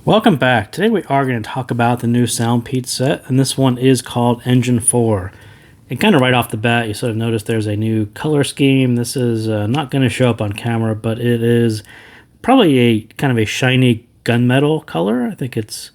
Welcome back. Today we are going to talk about the new SoundPEATS set, and this one is called Engine 4. And kind of right off the bat, you sort of notice there's a new color scheme. This is not going to show up on camera, but it is probably a kind of a shiny gunmetal color. I think it's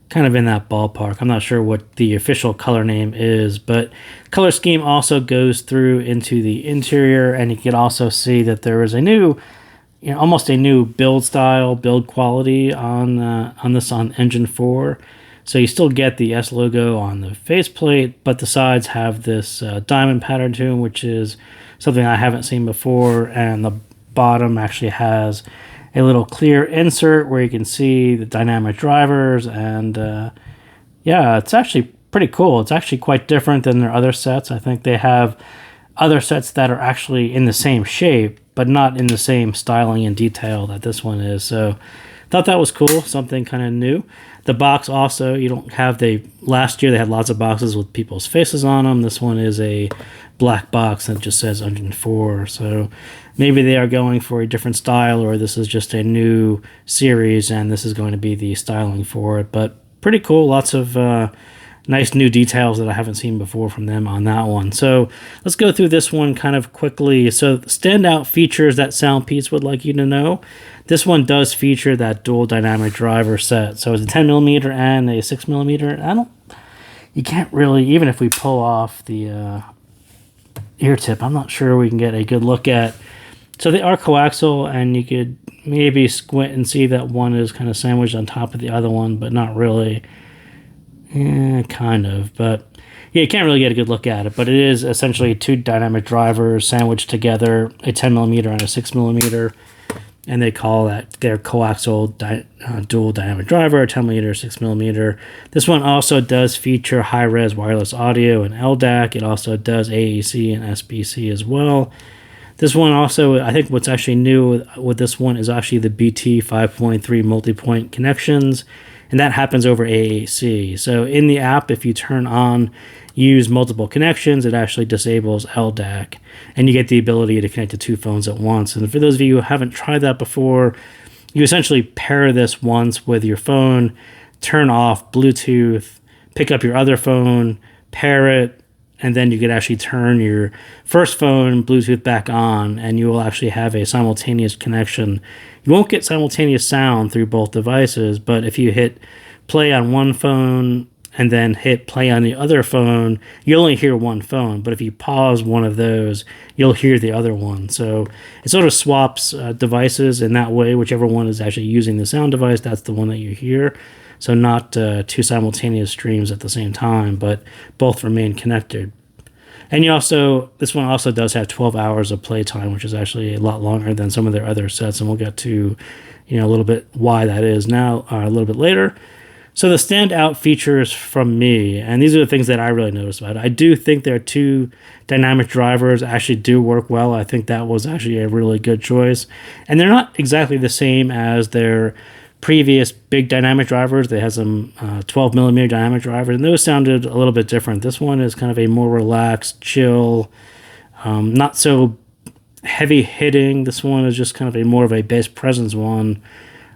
kind of in that ballpark. I'm not sure what the official color name is, but color scheme also goes through into the interior, and you can also see that there is a new almost a new build style, build quality on Engine 4. So you still get the S logo on the faceplate, but the sides have this diamond pattern to them, which is something I haven't seen before. And the bottom actually has a little clear insert where you can see the dynamic drivers. And yeah, it's actually pretty cool. It's actually quite different than their other sets. I think they have other sets that are actually in the same shape, but not in the same styling and detail that this one is. So thought that was cool, something kind of new. The box also, you don't have last year they had lots of boxes with people's faces on them. This one is a black box that just says Engine 4. So maybe they are going for a different style, or this is just a new series and this is going to be the styling for it. But pretty cool, lots of nice new details that I haven't seen before from them on that one. So let's go through this one kind of quickly. So standout features that SoundPEATS would like you to know. This one does feature that dual dynamic driver set. So it's a 10mm and a 6mm. You can't really, even if we pull off the ear tip, I'm not sure we can get a good look at. So they are coaxial, and you could maybe squint and see that one is kind of sandwiched on top of the other one, but not really. Yeah, kind of, but yeah, you can't really get a good look at it. But it is essentially two dynamic drivers sandwiched together, a 10mm and a 6mm, and they call that their coaxial dual dynamic driver, a 10mm, 6mm. This one also does feature high-res wireless audio and LDAC. It also does AAC and SBC as well. This one also, I think what's actually new with this one is actually the BT 5.3 multi-point connections, and that happens over AAC. So in the app, if you turn on use multiple connections, it actually disables LDAC, and you get the ability to connect to two phones at once. And for those of you who haven't tried that before, you essentially pair this once with your phone, turn off Bluetooth, pick up your other phone, pair it, and then you could actually turn your first phone Bluetooth back on, and you will actually have a simultaneous connection. You won't get simultaneous sound through both devices, but if you hit play on one phone and then hit play on the other phone, you only hear one phone. But if you pause one of those, you'll hear the other one. So it sort of swaps devices in that way. Whichever one is actually using the sound device, that's the one that you hear. So not two simultaneous streams at the same time, but both remain connected. And this one also does have 12 hours of playtime, which is actually a lot longer than some of their other sets, and we'll get to, a little bit why that is now, a little bit later. So the standout features from me, and these are the things that I really noticed about it. I do think their two dynamic drivers actually do work well. I think that was actually a really good choice. And they're not exactly the same as their previous big dynamic drivers. They had some 12mm dynamic drivers, and those sounded a little bit different. This one is kind of a more relaxed, chill, not so heavy hitting. This one is just kind of a more of a bass presence one,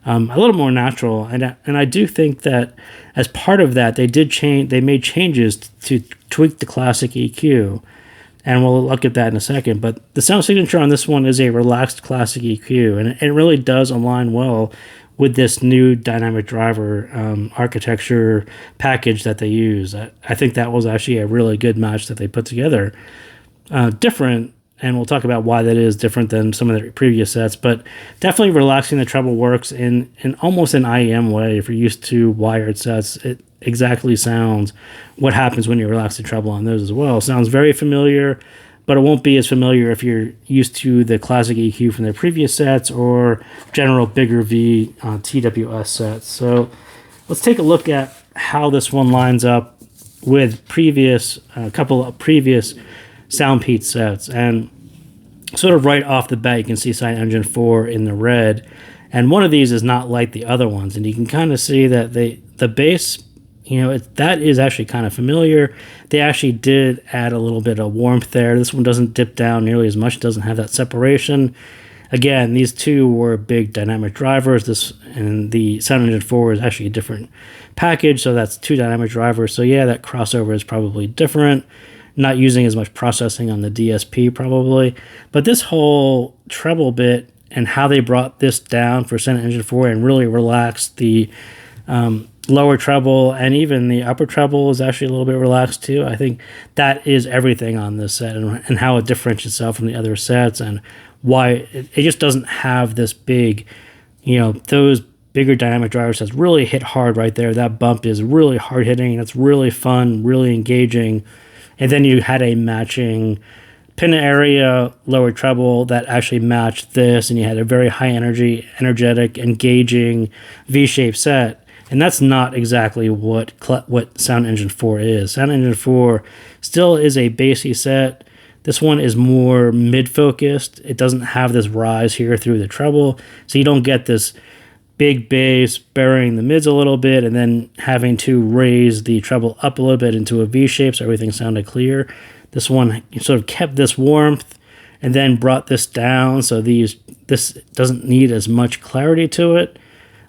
a little more natural. And I do think that as part of that, they made changes to tweak the classic EQ. And we'll look at that in a second. But the sound signature on this one is a relaxed classic EQ, and it really does align well with this new dynamic driver architecture package that they use. I think that was actually a really good match that they put together. Different, and we'll talk about why that is different than some of the previous sets, but definitely relaxing the treble works in almost an IEM way. If you're used to wired sets, it exactly sounds what happens when you relax the treble on those as well. It sounds very familiar, but it won't be as familiar if you're used to the classic EQ from their previous sets or general bigger V TWS sets. So let's take a look at how this one lines up with a couple of previous SoundPEATS sets. And sort of right off the bat, you can see Engine 4 in the red, and one of these is not like the other ones, and you can kind of see that the bass, that is actually kind of familiar. They actually did add a little bit of warmth there. This one doesn't dip down nearly as much. It doesn't have that separation. again, these two were big dynamic drivers. This and the Sound Engine 4 is actually a different package, so that's two dynamic drivers. So yeah, that crossover is probably different. Not using as much processing on the DSP probably. But this whole treble bit and how they brought this down for Sound Engine 4 and really relaxed the lower treble, and even the upper treble is actually a little bit relaxed too. I think that is everything on this set, and how it differentiates itself from the other sets, and why it just doesn't have this big, those bigger dynamic driver sets really hit hard right there. That bump is really hard hitting. It's really fun, really engaging. And then you had a matching pin area lower treble that actually matched this, and you had a very high energy, energetic, engaging V-shaped set. And that's not exactly what Sound Engine 4 is. Sound Engine 4 still is a bassy set. This one is more mid-focused. It doesn't have this rise here through the treble, so you don't get this big bass burying the mids a little bit and then having to raise the treble up a little bit into a V shape so everything sounded clear. This one sort of kept this warmth and then brought this down, so this doesn't need as much clarity to it.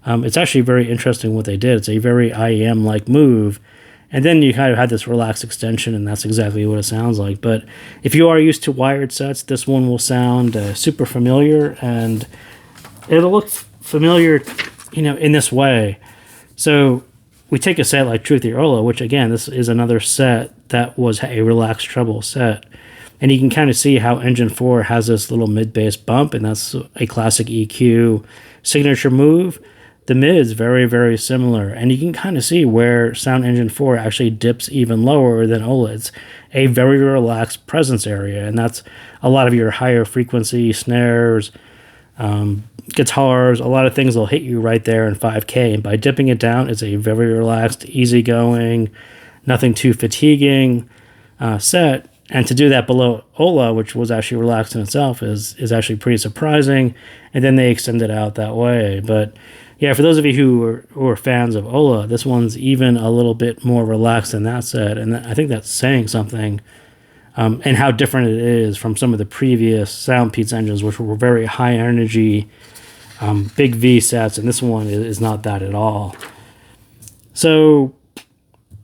It's actually very interesting what they did. It's a very IEM-like move. And then you kind of had this relaxed extension, and that's exactly what it sounds like. But if you are used to wired sets, this one will sound super familiar, and it'll look familiar, in this way. So we take a set like Truth or Hola, which again, this is another set that was a relaxed treble set. And you can kind of see how Engine 4 has this little mid-bass bump, and that's a classic EQ signature move. The mid's very, very similar, and you can kind of see where Sound Engine 4 actually dips even lower than Hola. It's a very relaxed presence area, and that's a lot of your higher frequency snares, guitars, a lot of things will hit you right there in 5K, and by dipping it down, it's a very relaxed, easygoing, nothing too fatiguing set. And to do that below Hola, which was actually relaxed in itself, is actually pretty surprising, and then they extend it out that way. But yeah, for those of you who are fans of Hola, this one's even a little bit more relaxed than that set, and I think that's saying something, and how different it is from some of the previous SoundPEATS engines, which were very high energy, big V sets, and this one is not that at all. So,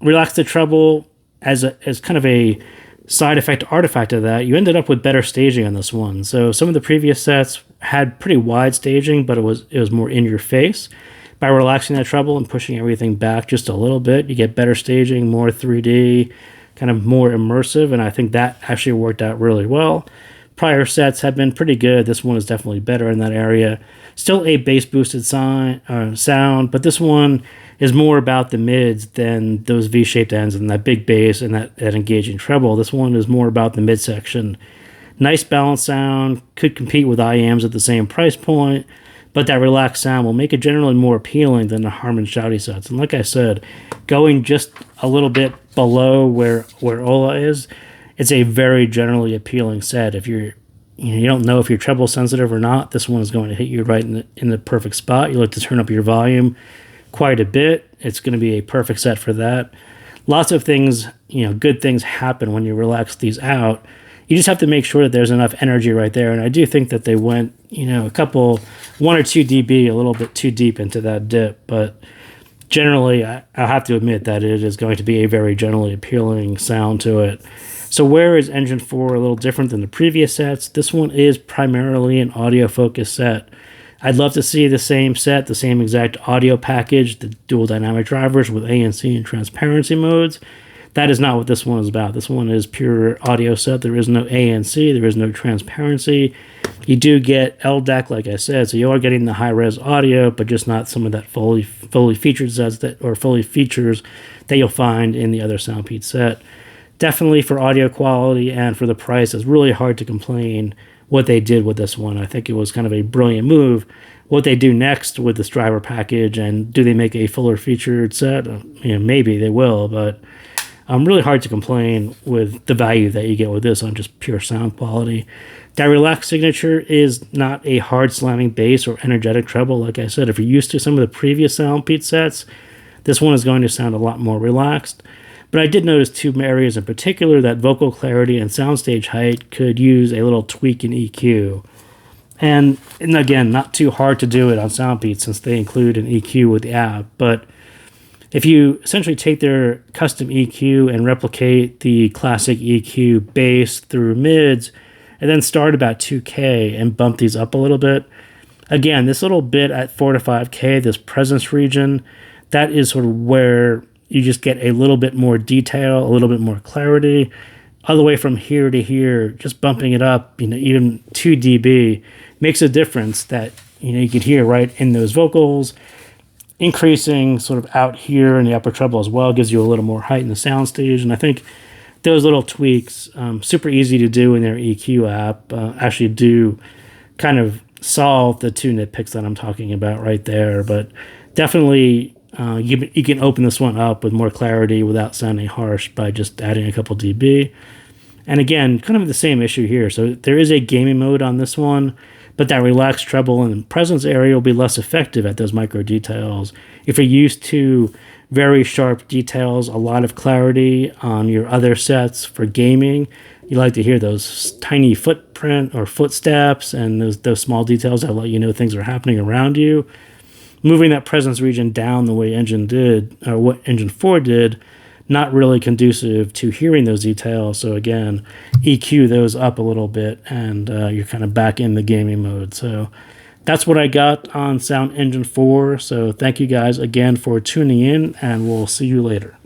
relax the treble as kind of a side effect artifact of that, you ended up with better staging on this one. So some of the previous sets had pretty wide staging, but it was more in your face. By relaxing that treble and pushing everything back just a little bit, you get better staging, more 3D, kind of more immersive, and I think that actually worked out really well. Prior sets have been pretty good. This one is definitely better in that area. Still a bass boosted sound, but this one is more about the mids than those V-shaped ends and that big bass and that engaging treble. This one is more about the midsection. Nice balanced sound, could compete with IEMs at the same price point, but that relaxed sound will make it generally more appealing than the Harman shouty sets. And like I said, going just a little bit below where Hola is, it's a very generally appealing set. If you don't know if you're treble sensitive or not, this one is going to hit you right in the perfect spot. You like to turn up your volume quite a bit. It's going to be a perfect set for that. Lots of things, good things happen when you relax these out. You just have to make sure that there's enough energy right there. And I do think that they went, 1 or 2 dB, a little bit too deep into that dip. But generally, I'll have to admit that it is going to be a very generally appealing sound to it. So where is Engine 4 a little different than the previous sets? This one is primarily an audio-focused set. I'd love to see the same set, the same exact audio package, the dual dynamic drivers with ANC and transparency modes. That is not what this one is about. This one is pure audio set. There is no ANC. There is no transparency. You do get LDAC, like I said, so you are getting the high-res audio, but just not some of that fully featured sets or fully features that you'll find in the other SoundPEATS set. Definitely for audio quality and for the price, it's really hard to complain what they did with this one. I think it was kind of a brilliant move. What they do next with this driver package, and do they make a fuller featured set? Maybe they will, but really hard to complain with the value that you get with this on just pure sound quality. That relaxed signature is not a hard slamming bass or energetic treble. Like I said, if you're used to some of the previous SoundPEATS sets, this one is going to sound a lot more relaxed. But I did notice 2 areas in particular that vocal clarity and soundstage height could use a little tweak in EQ. And again, not too hard to do it on SoundPEATS since they include an EQ with the app. But if you essentially take their custom EQ and replicate the classic EQ bass through mids, and then start about 2K and bump these up a little bit, again, this little bit at 4 to 5K, this presence region, that is sort of where you just get a little bit more detail, a little bit more clarity. All the way from here to here, just bumping it up, even 2 dB makes a difference that, you can hear right in those vocals. Increasing sort of out here in the upper treble as well gives you a little more height in the soundstage. And I think those little tweaks, super easy to do in their EQ app, actually do kind of solve the 2 nitpicks that I'm talking about right there. But definitely you can open this one up with more clarity without sounding harsh by just adding a couple dB. And again, kind of the same issue here. So there is a gaming mode on this one, but that relaxed treble and presence area will be less effective at those micro details. If you're used to very sharp details, a lot of clarity on your other sets for gaming, you like to hear those tiny footprint or footsteps and those small details that let you know things are happening around you. Moving that presence region down the way Engine did, or what Engine 4 did, not really conducive to hearing those details. So again, EQ those up a little bit and you're kind of back in the gaming mode. So that's what I got on Sound Engine 4. So thank you guys again for tuning in, and we'll see you later.